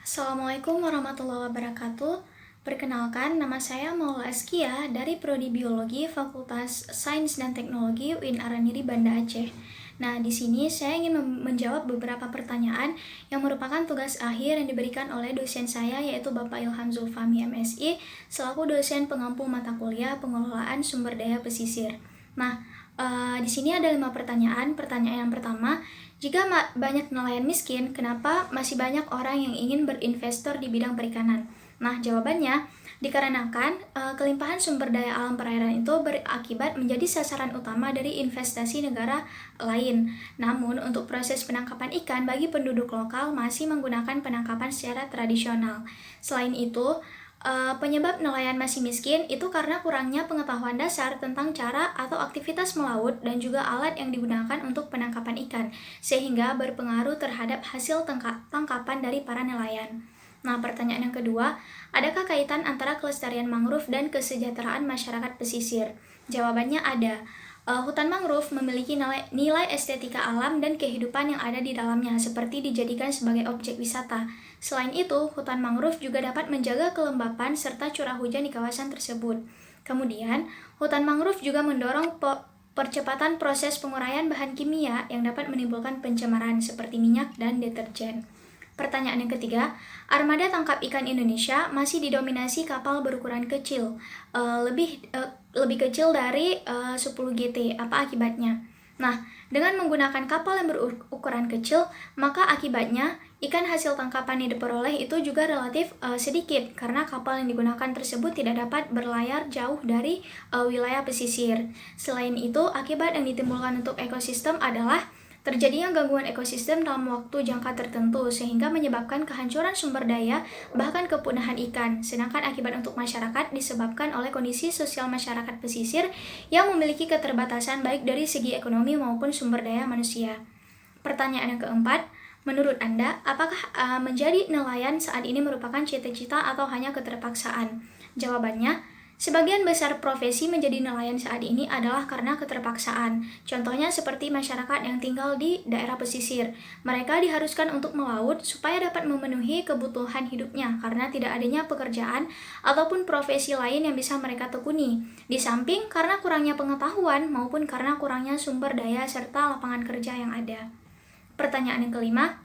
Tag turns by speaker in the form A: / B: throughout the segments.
A: Assalamualaikum warahmatullahi wabarakatuh. Perkenalkan, nama saya Maula Askia dari Prodi Biologi Fakultas Sains dan Teknologi UIN Araniri Banda Aceh. Nah, di sini saya ingin menjawab beberapa pertanyaan yang merupakan tugas akhir yang diberikan oleh dosen saya, yaitu Bapak Ilham Zulfami MSI, selaku dosen pengampu mata kuliah Pengelolaan Sumber Daya Pesisir. Nah, di sini ada 5 pertanyaan. Pertanyaan yang pertama, jika banyak nelayan miskin, kenapa masih banyak orang yang ingin berinvestor di bidang perikanan? Nah, jawabannya dikarenakan kelimpahan sumber daya alam perairan itu berakibat menjadi sasaran utama dari investasi negara lain. Namun, untuk proses penangkapan ikan bagi penduduk lokal masih menggunakan penangkapan secara tradisional. Selain itu, penyebab nelayan masih miskin itu karena kurangnya pengetahuan dasar tentang cara atau aktivitas melaut dan juga alat yang digunakan untuk penangkapan ikan, sehingga berpengaruh terhadap hasil tangkapan dari para nelayan. Nah, pertanyaan yang kedua, adakah kaitan antara kelestarian mangrove dan kesejahteraan masyarakat pesisir? Jawabannya ada. Hutan mangrove memiliki nilai estetika alam dan kehidupan yang ada di dalamnya, seperti dijadikan sebagai objek wisata. Selain itu, hutan mangrove juga dapat menjaga kelembapan serta curah hujan di kawasan tersebut. Kemudian, hutan mangrove juga mendorong percepatan proses penguraian bahan kimia yang dapat menimbulkan pencemaran seperti minyak dan deterjen. Pertanyaan yang ketiga, armada tangkap ikan Indonesia masih didominasi kapal berukuran kecil, lebih kecil dari 10 GT. Apa akibatnya? Nah, dengan menggunakan kapal yang berukuran kecil, maka akibatnya ikan hasil tangkapan yang diperoleh itu juga relatif sedikit karena kapal yang digunakan tersebut tidak dapat berlayar jauh dari wilayah pesisir. Selain itu, akibat yang ditimbulkan untuk ekosistem adalah terjadinya gangguan ekosistem dalam waktu jangka tertentu sehingga menyebabkan kehancuran sumber daya bahkan kepunahan ikan. Sedangkan akibat untuk masyarakat disebabkan oleh kondisi sosial masyarakat pesisir yang memiliki keterbatasan baik dari segi ekonomi maupun sumber daya manusia. Pertanyaan yang keempat, menurut Anda, apakah menjadi nelayan saat ini merupakan cita-cita atau hanya keterpaksaan? Jawabannya, sebagian besar profesi menjadi nelayan saat ini adalah karena keterpaksaan. Contohnya seperti masyarakat yang tinggal di daerah pesisir. Mereka diharuskan untuk melaut supaya dapat memenuhi kebutuhan hidupnya karena tidak adanya pekerjaan ataupun profesi lain yang bisa mereka tekuni. Di samping karena kurangnya pengetahuan maupun karena kurangnya sumber daya serta lapangan kerja yang ada. Pertanyaan yang kelima,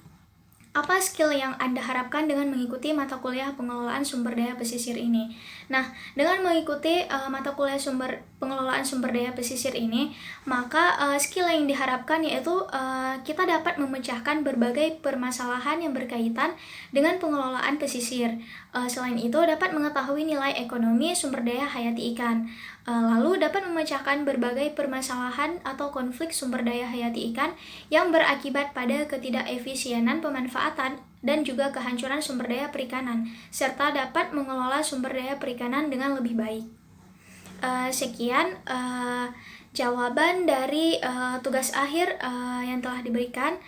A: apa skill yang Anda harapkan dengan mengikuti mata kuliah pengelolaan sumber daya pesisir ini? Nah, dengan mengikuti mata kuliah pengelolaan sumber daya pesisir ini, maka skill yang diharapkan yaitu kita dapat memecahkan berbagai permasalahan yang berkaitan dengan pengelolaan pesisir. Selain itu, dapat mengetahui nilai ekonomi sumber daya hayati ikan. Lalu dapat memecahkan berbagai permasalahan atau konflik sumber daya hayati ikan yang berakibat pada ketidakefisienan pemanfaatan dan juga kehancuran sumber daya perikanan, serta dapat mengelola sumber daya perikanan dengan lebih baik. Sekian jawaban dari tugas akhir yang telah diberikan.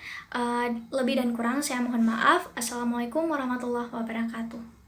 A: Lebih dan kurang saya mohon maaf. Assalamualaikum warahmatullahi wabarakatuh.